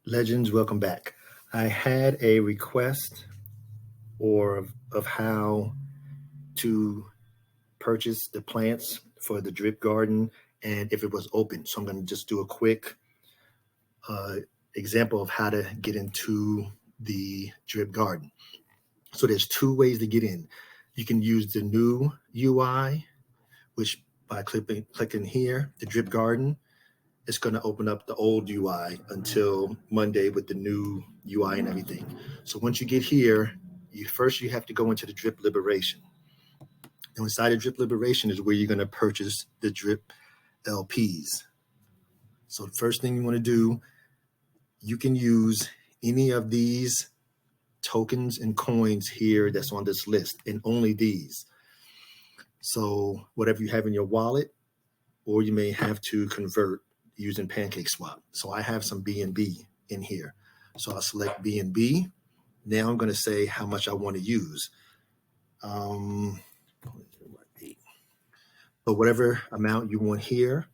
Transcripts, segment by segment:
Legends, welcome back. I had a request of how to purchase the plants for the drip garden and if it was open. So I'm going to just do a quick uh, example of how to get into the drip garden. So there's two ways to get in. You can use the new UI, which by clicking here, the drip garden, it's going to open up the old UI until Monday with the new UI and everything. So once you get here, you have to go into the drip liberation. And inside of drip liberation is where you're going to purchase the drip LPs. So the first thing you want to do, you can use any of these tokens and coins here that's on this list, and only these. So whatever you have in your wallet, or you may have to convert using PancakeSwap. So I have some BNB in here. So I'll select BNB. Now I'm going to say how much I want to use. So whatever amount you want here,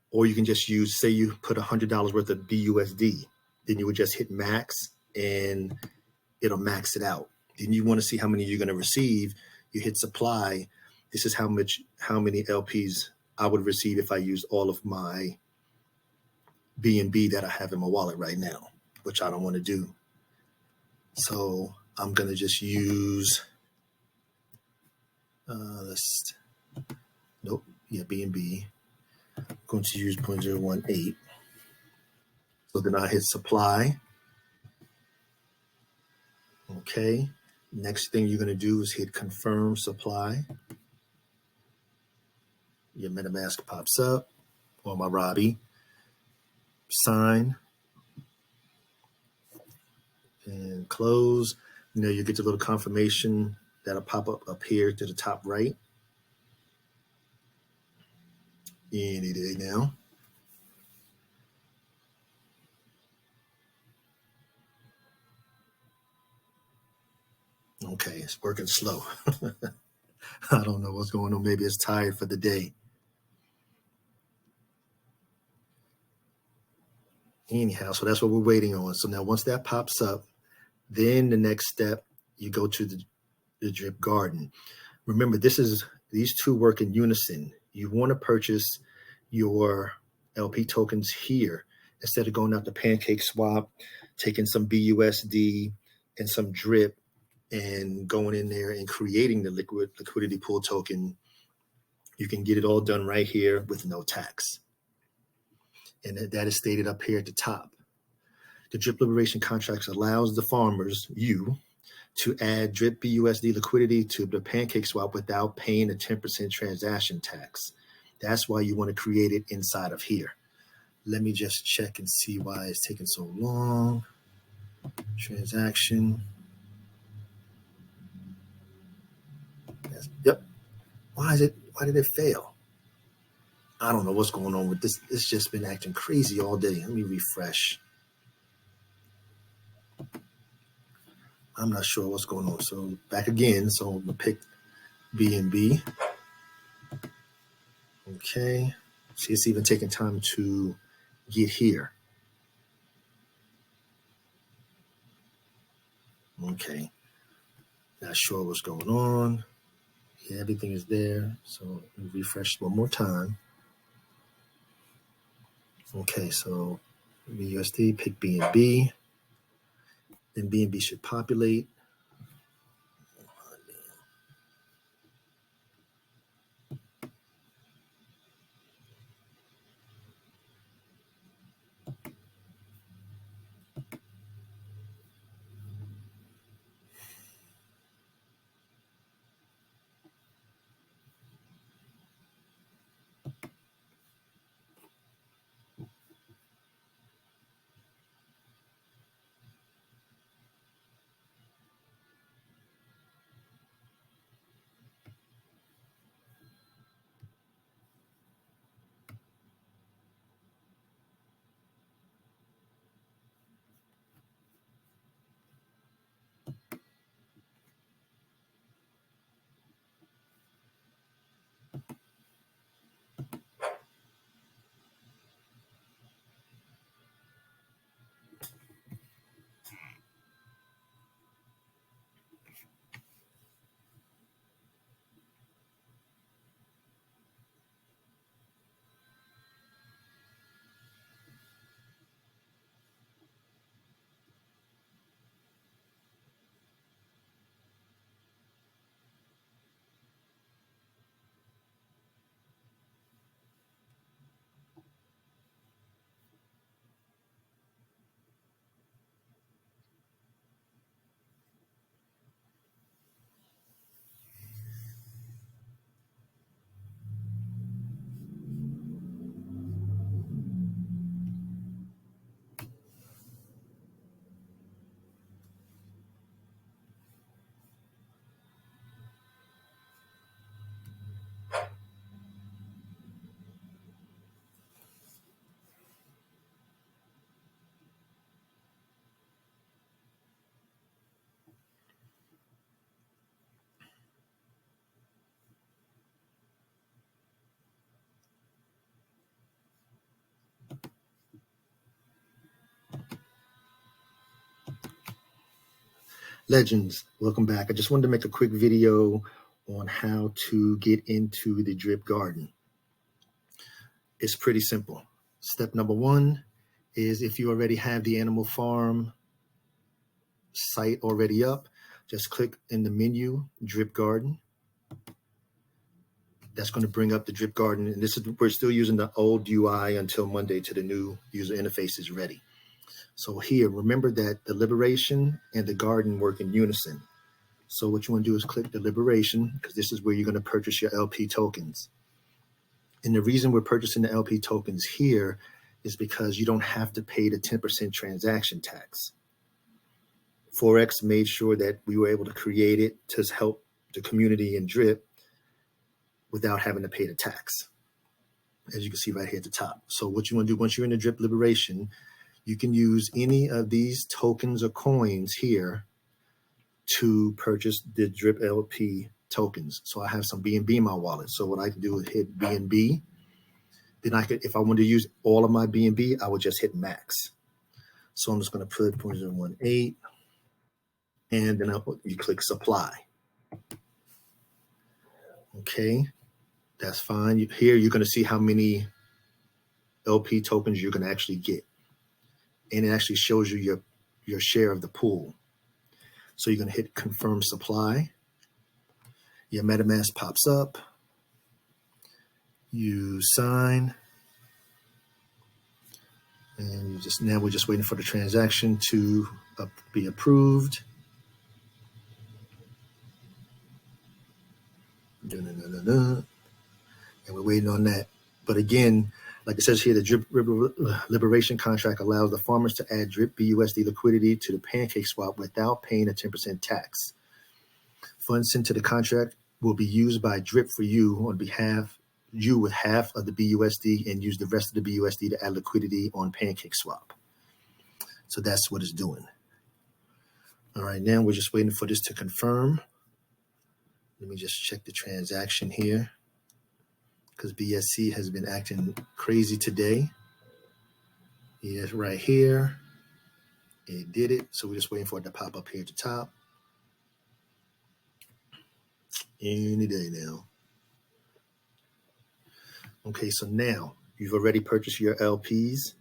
or you can just use, say you put $100 worth of BUSD, then you would just hit max and it'll max it out. Then you want to see how many you're going to receive. You hit supply. This is how many LPs I would receive if I used all of my BNB that I have in my wallet right now, which I don't want to do. So I'm going to just use, BNB. I'm going to use 0.018. So then I hit supply. Okay. Next thing you're going to do is hit confirm supply. Your MetaMask pops up, or my Robbie. Sign and close. You get the little confirmation that'll pop up here to the top right. Any day now. Okay, it's working slow. I don't know what's going on. Maybe it's tired for the day. Anyhow, so that's what we're waiting on. So now once that pops up, then the next step, you go to the drip garden. Remember, these two work in unison. You want to purchase your LP tokens here instead of going out to PancakeSwap, taking some BUSD and some drip and going in there and creating the liquidity pool token. You can get it all done right here with no tax. And that is stated up here at the top. The drip liberation contracts allows the farmers, to add drip BUSD liquidity to the PancakeSwap without paying a 10% transaction tax. That's why you want to create it inside of here. Let me just check and see why it's taking so long. Transaction. Yes. Yep. Why did it fail? I don't know what's going on with this. It's just been acting crazy all day. Let me refresh. I'm not sure what's going on. So back again. So I'm gonna pick BNB. Okay. See, it's even taking time to get here. Okay. Not sure what's going on. Yeah, everything is there. So let me refresh one more time. Okay, so BUSD, pick BNB. Then BNB should populate. Legends, welcome back. I just wanted to make a quick video on how to get into the drip garden. It's pretty simple. Step number one is if you already have the animal farm site already up, just click in the menu, drip garden. That's going to bring up the drip garden. And we're still using the old UI until Monday till the new user interface is ready. So here, remember that the liberation and the garden work in unison. So what you want to do is click the liberation, because this is where you're going to purchase your LP tokens. And the reason we're purchasing the LP tokens here is because you don't have to pay the 10% transaction tax. Forex made sure that we were able to create it to help the community in drip without having to pay the tax, as you can see right here at the top. So what you want to do once you're in the drip liberation, you can use any of these tokens or coins here to purchase the drip LP tokens. So I have some BNB in my wallet. So what I can do is hit BNB. Then I could, if I want to use all of my BNB, I would just hit max. So I'm just going to put 0.018, and then you click supply. Okay, that's fine. Here you're going to see how many LP tokens you're going to actually get, and it actually shows you your share of the pool. So you're going to hit confirm supply. Your MetaMask pops up. You sign. And now we're just waiting for the transaction to be approved. And we're waiting on that. But again, like it says here, the drip liberation contract allows the farmers to add drip BUSD liquidity to the pancake swap without paying a 10% tax. Funds sent to the contract will be used by drip for you on behalf you with half of the BUSD and use the rest of the BUSD to add liquidity on pancake swap. So that's what it's doing. All right, now we're just waiting for this to confirm. Let me just check the transaction here, because BSC has been acting crazy today. Yes, right here. It did it. So we're just waiting for it to pop up here at the top. Any day now. Okay, so now you've already purchased your LPs.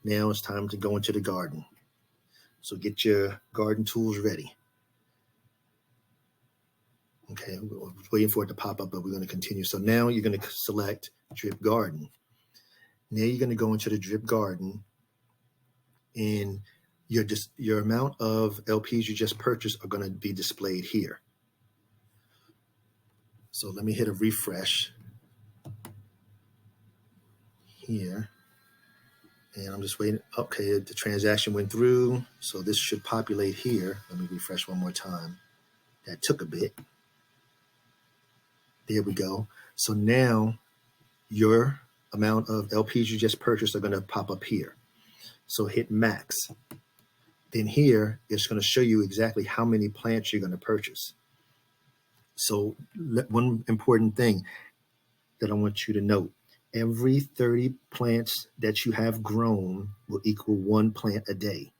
Now it's time to go into the garden. So get your garden tools ready. Okay, we're waiting for it to pop up, but we're going to continue. So now you're going to select drip garden. Now you're going to go into the drip garden, and your amount of LPs you just purchased are going to be displayed here. So let me hit a refresh here. And I'm just waiting. Okay, the transaction went through. So this should populate here. Let me refresh one more time. That took a bit. There we go. So now your amount of LPs you just purchased are going to pop up here. So hit max. Then here, it's going to show you exactly how many plants you're going to purchase. So one important thing that I want you to note, every 30 plants that you have grown will equal 1 plant a day.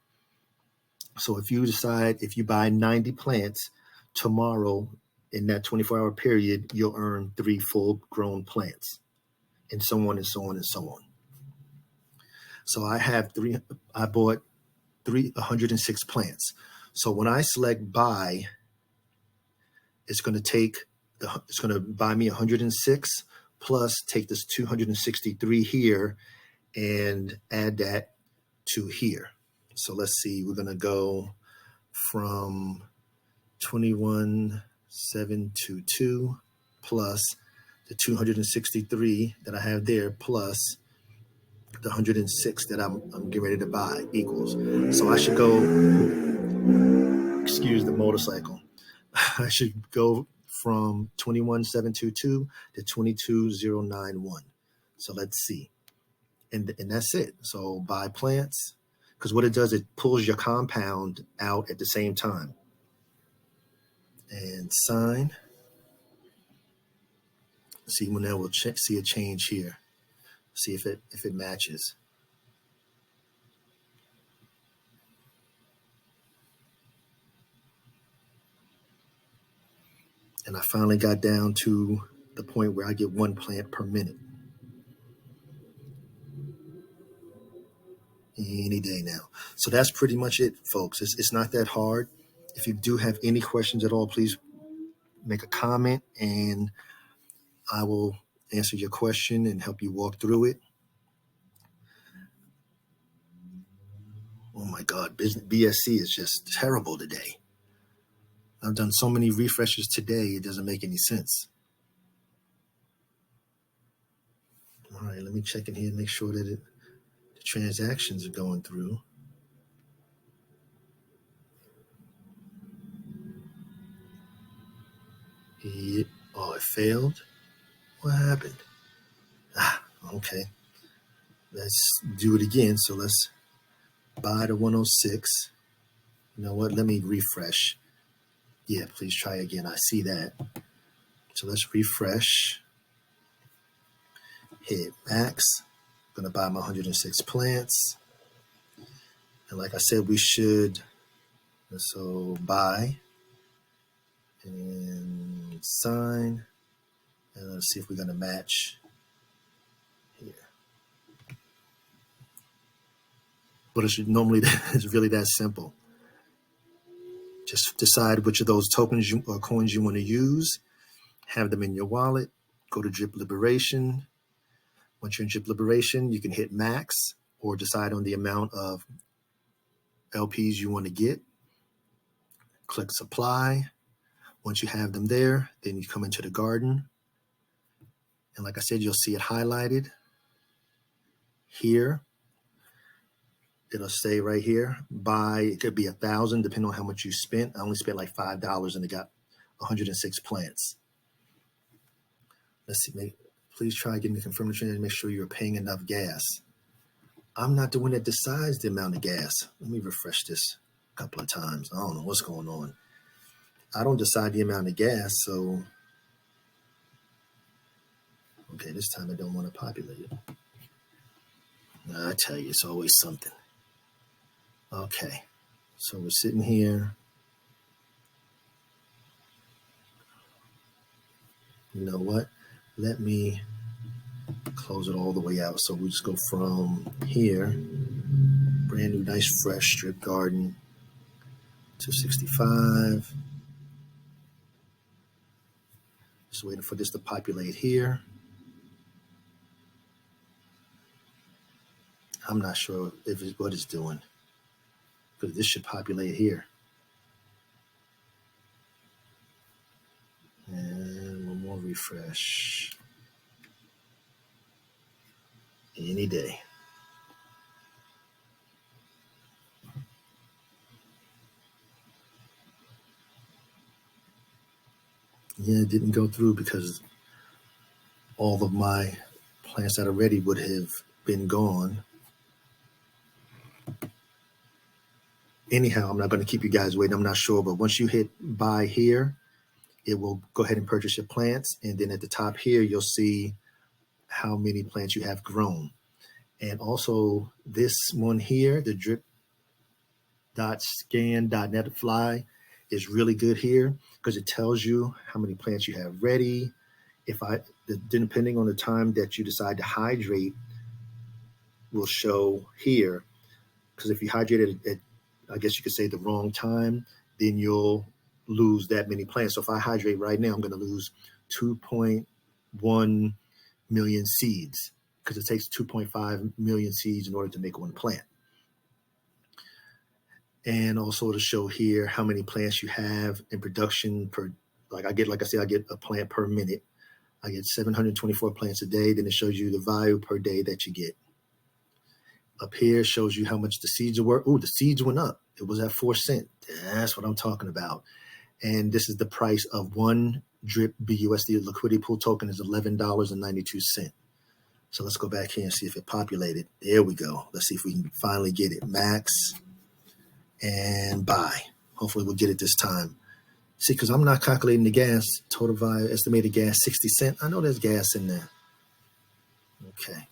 So if you decide, if you buy 90 plants tomorrow, in that 24-hour period, you'll earn 3 full grown plants, and so on and so on and so on. So I bought 106 plants. So when I select buy, it's going to buy me 106 plus take this 263 here and add that to here. So let's see, we're going to go from 21,722 plus the 263 that I have there plus the 106 that I'm getting ready to buy equals. So I should go, excuse the motorcycle. I should go from 21,722 to 22,091. So let's see. And that's it. So buy plants, because what it does, it pulls your compound out at the same time. And sign. See, well, now we'll see a change here. See if it matches. And I finally got down to the point where I get 1 plant per minute. Any day now. So that's pretty much it, folks. It's not that hard. If you do have any questions at all, please make a comment and I will answer your question and help you walk through it. Oh my God, BSC is just terrible today. I've done so many refreshes today, it doesn't make any sense. All right, let me check in here and make sure that the transactions are going through. Oh, it failed? What happened? Okay. Let's do it again. So let's buy the 106. You know what? Let me refresh. Yeah, please try again. I see that. So let's refresh. Hit max. I'm going to buy my 106 plants. And like I said, we should. So buy and sign. And let's see if we're going to match here. But it's normally it's really that simple. Just decide which of those tokens or coins you want to use. Have them in your wallet. Go to Drip Liberation. Once you're in Drip Liberation, you can hit max or decide on the amount of LPs you want to get. Click supply. Once you have them there, then you come into the garden. And like I said, you'll see it highlighted here. It'll say right here, buy, it could be 1,000, depending on how much you spent. I only spent like $5 and it got 106 plants. Let's see, please try getting the confirm the transaction, make sure you're paying enough gas. I'm not the one that decides the amount of gas. Let me refresh this a couple of times. I don't know what's going on. I don't decide the amount of gas, so. Okay, this time I don't want to populate it. I tell you, it's always something. Okay, so we're sitting here. You know what? Let me close it all the way out. So we just go from here, brand new, nice, fresh strip garden, 265. Just waiting for this to populate here. I'm not sure if it's what it's doing, because this should populate here. And one more refresh. Any day. Yeah, it didn't go through because all of my plants that are ready would have been gone. Anyhow, I'm not going to keep you guys waiting. I'm not sure, but once you hit buy here, it will go ahead and purchase your plants. And then at the top here, you'll see how many plants you have grown. And also this one here, the drip.scan.net fly is really good here because it tells you how many plants you have ready. Depending on the time that you decide to hydrate, will show here. Because if you hydrate it at, I guess you could say, the wrong time, then you'll lose that many plants. So if I hydrate right now, I'm going to lose 2.1 million seeds because it takes 2.5 million seeds in order to make one plant. And also to show here how many plants you have in production per, I get a plant per minute. I get 724 plants a day. Then it shows you the value per day that you get. Up here shows you how much the seeds are worth. Oh, the seeds went up. It was at 4 cents. That's what I'm talking about. And this is the price of one drip BUSD liquidity pool token is $11.92. So let's go back here and see if it populated. There we go. Let's see if we can finally get it. Max and buy. Hopefully we'll get it this time. See, because I'm not calculating the gas. Total value, estimated gas, 60 cents. I know there's gas in there. Okay.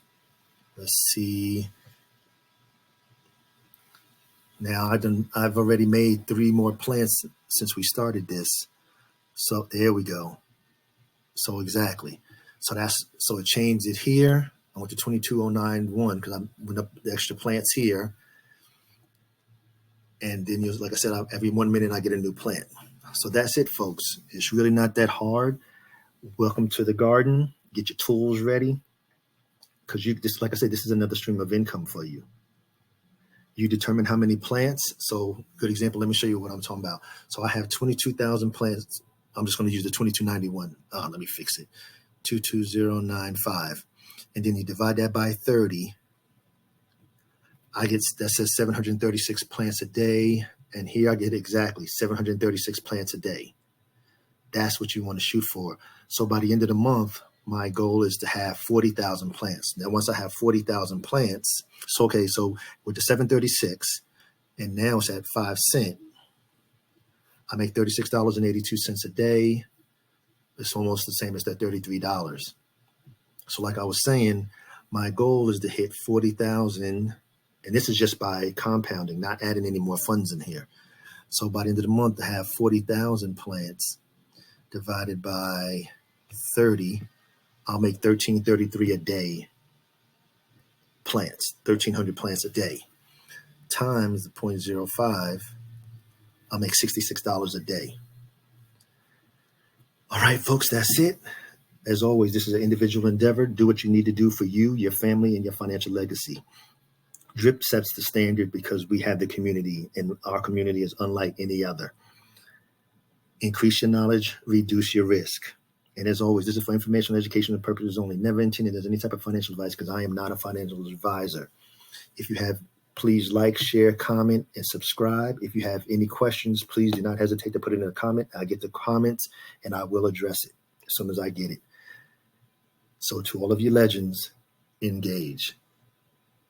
Let's see. Now I've already made 3 more plants since we started this. So there we go. So exactly. So it changed it here. I went to 22,091 because I went up the extra plants here. And then, like I said, every 1 minute I get a new plant. So that's it, folks. It's really not that hard. Welcome to the garden. Get your tools ready, because like I said, this is another stream of income for you. You determine how many plants. So, good example. Let me show you what I'm talking about. So I have 22,000 plants. I'm just going to use the 2291. Let me fix it. 22095, and then you divide that by 30. That says 736 plants a day, and here I get exactly 736 plants a day. That's what you want to shoot for. So by the end of the month, my goal is to have 40,000 plants. Now, once I have 40,000 plants, so with the 736, and now it's at 5 cents, I make $36.82 a day. It's almost the same as that $33. So like I was saying, my goal is to hit 40,000, and this is just by compounding, not adding any more funds in here. So by the end of the month, to have 40,000 plants divided by 30, I'll make 1,333 a day plants, 1,300 plants a day, times the 0.05, I'll make $66 a day. All right, folks, that's it. As always, this is an individual endeavor. Do what you need to do for you, your family, and your financial legacy. Drip sets the standard because we have the community, and our community is unlike any other. Increase your knowledge, reduce your risk. And as always, this is for informational, educational purposes only. Never intended as any type of financial advice, because I am not a financial advisor. If you have, please like, share, comment, and subscribe. If you have any questions, please do not hesitate to put it in a comment. I get the comments, and I will address it as soon as I get it. So to all of you legends, engage.